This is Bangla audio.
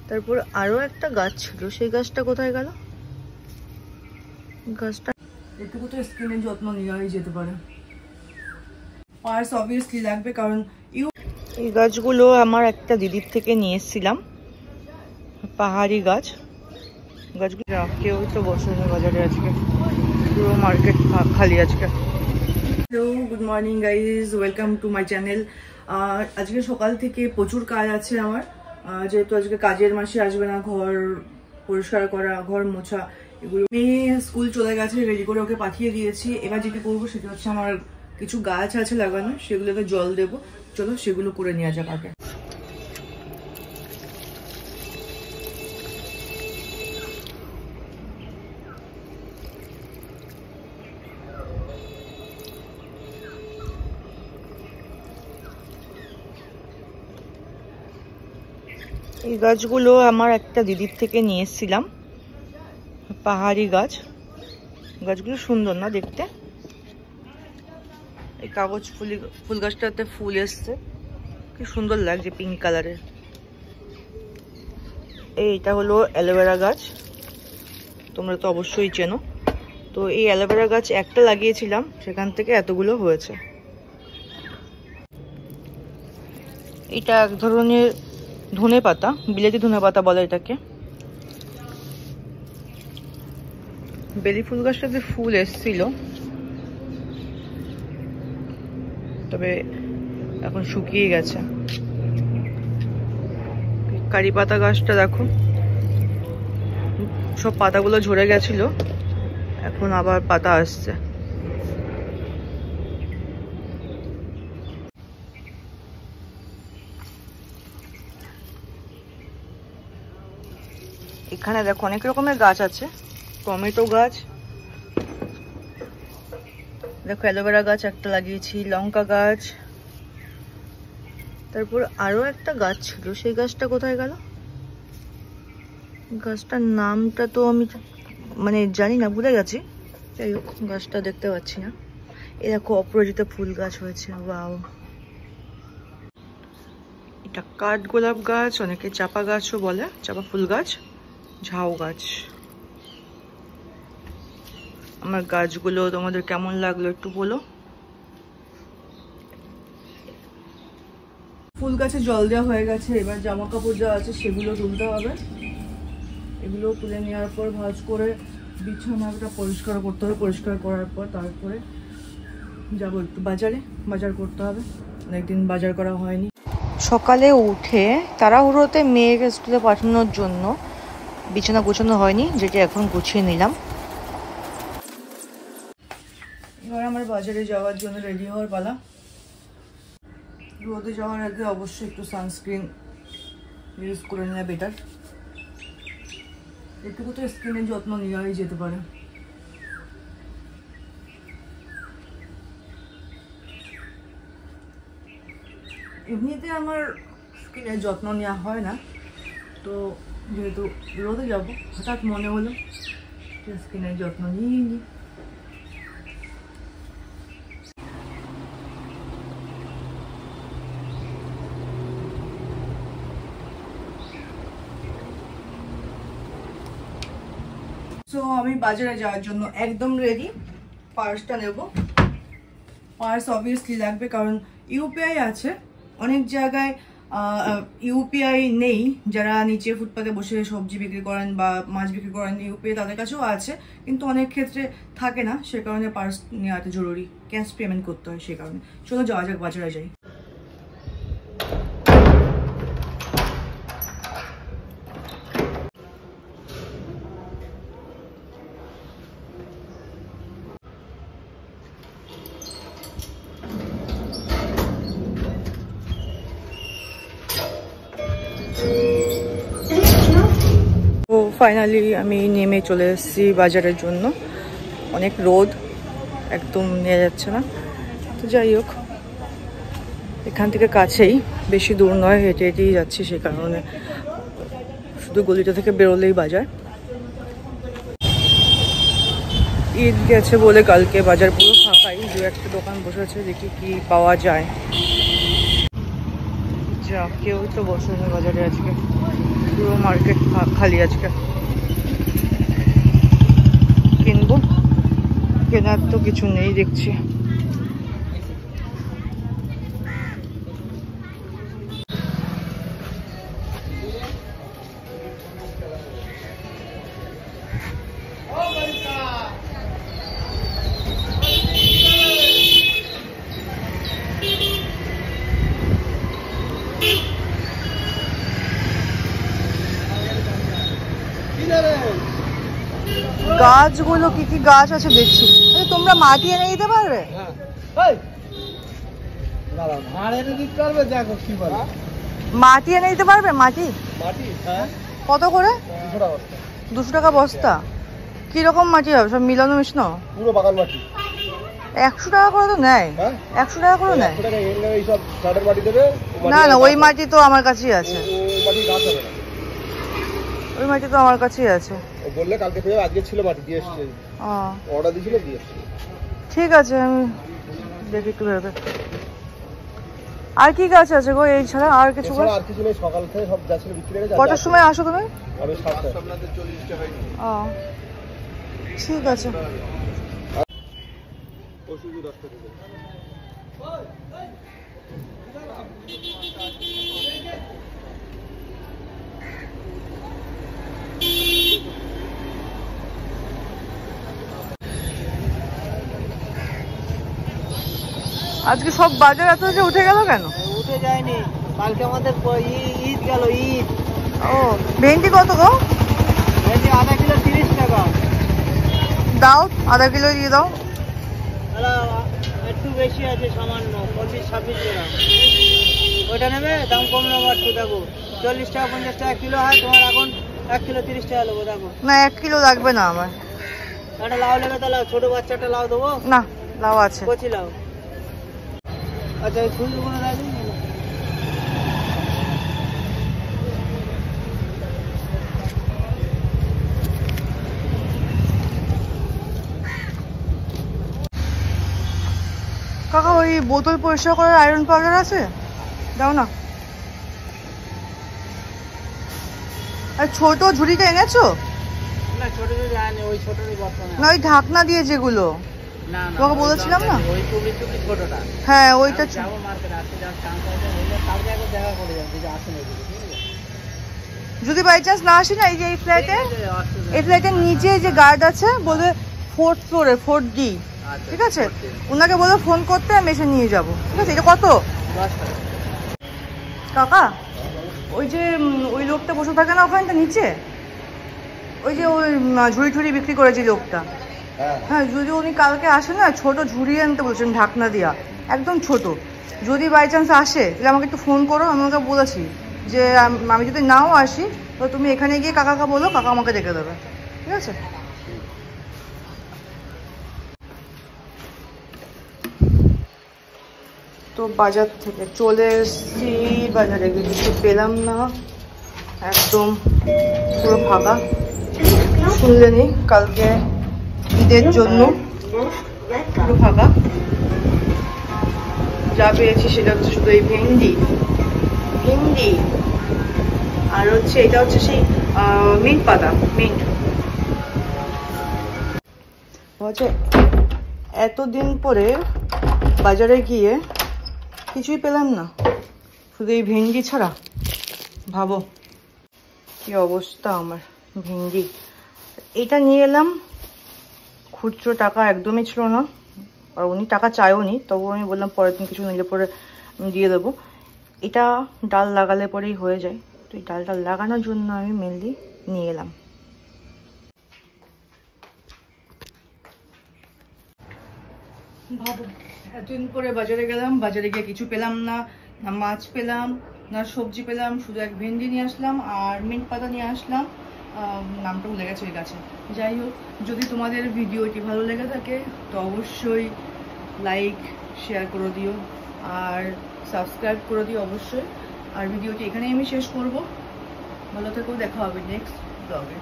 তারপর আরো একটা গাছ ছিল, সেই গাছটা কোথায় গেল? গাছটা একটু তো স্কিনের যত্ন নেওয়াই যেতে পারে। পার্স অবভিয়াসলি লাগবে, কারণ এই গাছগুলো আমার একটা দিদির থেকে নিয়ে এসেছিলাম, পাহাড়ি গাছ। গাছগুলো কেউ তো বসেনি বাজারে, আজকে পুরো মার্কেট খালি আজকে। Hello, good morning guys, welcome to my channel. আজকে সকাল থেকে প্রচুর কাজ আছে আমার, যেহেতু আজকে কাজের মাসে আসবে না। ঘর পরিষ্কার করা, ঘর মোছা, এগুলো। মেয়ে স্কুল চলে গেছে, রেডি করে ওকে পাঠিয়ে দিয়েছি। এবার যেটি করবো সেটা হচ্ছে আমার কিছু গাছ আছে লাগানো, সেগুলোকে জল দেবো। চলো সেগুলো করে নেওয়া যাক আগে। এই গাছগুলো আমার একটা দিদির থেকে নিয়ে এসেছিলাম, পাহাড়ি গাছ। গাছগুলো সুন্দর না দেখতে? এই কাগজ ফুল গাছটাতে ফুল এসছে, কি সুন্দর লাগছে, পিঙ্ক কালারের। এইটা হলো অ্যালোভেরা গাছ, তোমরা তো অবশ্যই চেনো। তো এই অ্যালোভেরা গাছ একটা লাগিয়েছিলাম, সেখান থেকে এতগুলো হয়েছে। এটা এক ধরনের ধনে পাতা, বিলেতি ধনে পাতা বলে এটাকে। বেলি ফুল গাছটাতে ফুল এসছিল, তবে এখন শুকিয়ে গেছে। কারি পাতা গাছটা দেখো, সব পাতাগুলো ঝরে গেছিল, এখন আবার পাতা আসছে। এখানে দেখো অনেক রকমের গাছ আছে, টমেটো গাছ, দেখো অ্যালোভেরা গাছ একটা লাগিয়েছি, লঙ্কা গাছ। তারপর আরো একটা গাছ ছিল, সেই গাছটা কোথায় গেল? গাছটার নামটা তো আমি মানে জানি না, ভুলে গেছি। যাই হোক, গাছটা দেখতে পাচ্ছি না। এই দেখো অপরাজিতা ফুল গাছ হয়েছে, ওয়াও। এটা কাঠ গোলাপ গাছ, অনেকে চাপা গাছও বলে, চাপা ফুল গাছ, ঝাউ গাছ। আমার গাছগুলো তোমাদের কেমন লাগলো একটু বলো। ফুল গাছে জল দেওয়া হয়ে গেছে, এবার জামা কাপড় যা আছে সেগুলো তুলতে হবে। এগুলো তুলে নেওয়ার পর ভাঁজ করে বিছানাটা পরিষ্কার করতে হবে। পরিষ্কার করার পর তারপরে যাবো একটু বাজারে, বাজার করতে হবে, অনেকদিন বাজার করা হয়নি। সকালে উঠে তাড়াহুড়োতে মেয়েকে স্কুলে পাঠানোর জন্য বিছানা গোছানো হয়নি, যেটা এখন গুছিয়ে নিলাম। এবার আমার বাজারে যাওয়ার জন্য রেডি হওয়ার পালা। রোদে যাওয়ার আগে অবশ্যই একটু সানস্ক্রিন ইউজ করে নেওয়া বেটার। একটু তো স্কিনের যত্ন নেওয়াই যেতে পারে। এমনিতে আমার স্কিনের যত্ন নেওয়া হয় না, তো যেহেতু রোদে যাবো, হঠাৎ মনে হলো স্কিনের যত্ন নিয়ে নিই। তো আমি বাজারে যাওয়ার জন্য একদম রেডি। পার্সটা নেব, পার্স অবভিয়াসলি লাগবে, কারণ ইউপিআই আছে। অনেক জায়গায় ইউপিআই নেই, যারা নিচে ফুটপাতে বসে সবজি বিক্রি করেন বা মাছ বিক্রি করেন, ইউপিআই তাদের কাছেও আছে, কিন্তু অনেক ক্ষেত্রে থাকে না। সে কারণে পার্স নেওয়াটা জরুরি, ক্যাশ পেমেন্ট করতে হয়, সে কারণে। চলো যাওয়া যাক, বাজারে যাই। তো ফাইনালি আমি নেমে চলে এসেছি বাজারের জন্য। অনেক রোদ, একদম নেওয়া যাচ্ছে না। তো যাই হোক, এখান থেকে কাছেই, বেশি দূর নয়, হেঁটে হেঁটেই যাচ্ছি, সে কারণে শুধু গলিটা থেকে বেরোলেই বাজার। ঈদ গেছে বলে কালকে বাজার পুরো ফাঁকাই, দু একটা দোকান বসেছে, দেখি কি পাওয়া যায়। যা, কেউ তো বসেনি বাজারে আজকে। পুরো মার্কেট খালি আজকে। কিনবো, কেনার তো কিছু নেই দেখছি। গাছগুলো কি কি গাছ আছে দেখছি। তোমরা মাটি এনে দিতে পারবে? মাটি এনে দিতে পারবে? মাটি কত করে? 200 টাকা বস্তা। কিরকম মাটি হবে? সব মিলানো মিশানো? পুরো বাগান মাটি। 100 টাকা করে তো নেয়। 100 টাকা করে নেয়? না না, ওই মাটি তো আমার কাছেই আছে। ওই মাটি তো আমার কাছেই আছে। বললে কালকে পেয়ে, আজকে ছিল মাটি দিয়ে এসেছে। অর্ডার দিয়েছিল, দিয়ে এসেছে। ঠিক আছে, আমি দেখি একটু ভেবে। আর কি গাছ আছে গো এই ছাড়া? আর কিছু গাছ? আর কিছু নেই, সকাল থেকে সব যা ছিল বিক্রি হয়ে গেছে। কটার সময় আসো তুমি? আমি 7টা। ঠিক আছে। আজকে সব বাজার এত উঠে গেল কেন? উঠে যায়নি, কালকে আমাদের ঈদ গেল। ঈদ। ও, ভেন্ডি কত গো? ভেন্ডি আধা কিলো 30 টাকা। দাও, আধা কিলো দিয়ে দাও। একটু বেশি আছে, সামান্য 25-26 গ্রাম। ওইটা নেবে? দাম কম নেবো একটু। দেখো 40 টাকা 50 টাকা কিলো হয়, তোমার এখন 1 কিলো 30 টাকা নেবো। দেখো না, 1 কিলো লাগবে না আমার। একটা লাউ নেবে? তাহলে ছোট বাচ্চাটা লাউ দেবো? না, লাউ আছে। কচি লাউ। আচ্ছা, এই ফুলগুলো রাখবেন। কাকা, ওই বোতল পরিষ্কার করার আয়রন পাউডার আছে? দাও না। আর ছোট ঝুড়িটা এনেছো? না, ছোট ঝুড়ি আনি, ওই ছোটই বর্তমানে। না, ওই ঢাকনা দিয়ে যেগুলো না না, তোমাকে বলেছিলাম না? ওই টুকরি ছোটটা। হ্যাঁ, ওইটা। যাবো মার্কেটে, আসতে যাওয়ার চান্স আছে, হইলে কালকে একবার দেখা করে যাবো যদি আসেন। যদি বাই চান্স না আসি না, এই যে এই ফ্ল্যাটের নিচে যে গার্ড আছে, বলে 4th ফ্লোরে 4D। ঠিক আছে, ওনাকে বলে ফোন করতে, আমি এসে নিয়ে যাবো। ঠিক আছে, এটা কত? 10 টাকা। কাকা, ওই যে ওই লোকটা বসে থাকে না ওখানটা নিচে, ওই যে ওই ঝুড়ি ঝুড়ি বিক্রি করে যে লোকটা, হ্যাঁ, যদি উনি কালকে আসে না, ছোট ঝুড়ি আনতে বলছেন, ঢাকনা দিয়া, একদম ছোট। যদি বাই চান্স আসে তাহলে আমাকে একটু ফোন করো। আমি ওকে বলেছি যে আমি যদি নাও আসি তো তুমি এখানে গিয়ে কাকাকে বলো, কাকা আমাকে ডেকে দেবে। ঠিক আছে? তো বাজার থেকে চলে এসছি, বাজারে গিয়ে কিছু পেলাম না, একদম পুরো ফাঁকা। শুনলে নি, কালকে ঈদের জন্য পুরো ফাঁকা। যা পেয়েছি সেটা হচ্ছে শুধু এই ভেন্ডি আর হচ্ছে এটা হচ্ছে সেই মিন্ট পাতা, মিন্ট। হচ্ছে এতদিন পরে বাজারে গিয়ে কিছুই পেলাম না, শুধু এই ভেন্ডি ছাড়া। ভাবো কি অবস্থা আমার। ভেন্ডি এটা নিয়ে এলাম, খুচরো টাকা একদমই ছিল না, আর উনি টাকা চাইও নি, তবু আমি বললাম পরের দিন কিছু নিলে পরে দিয়ে দেবো। এটা ডাল লাগালে পরেই হয়ে যায়, তো এই ডালটা লাগানোর জন্য আমি মেনলি নিয়ে এলাম। ভাবো এতদিন পরে বাজারে গেলাম, বাজারে গিয়ে কিছু পেলাম না, না মাছ পেলাম না সবজি পেলাম, শুধু এক ভেন্ডি নিয়ে আসলাম আর মিন্ট পাতা নিয়ে আসলাম। নামটা ভুলে গেছে ওই গাছে। যাই হোক, যদি তোমাদের ভিডিওটি ভালো লেগে থাকে তো অবশ্যই লাইক শেয়ার করে দিও আর সাবস্ক্রাইব করে দিও অবশ্যই। আর ভিডিওটি এখানেই আমি শেষ করব। ভালো থেকো, দেখা হবে নেক্সট ব্লগে।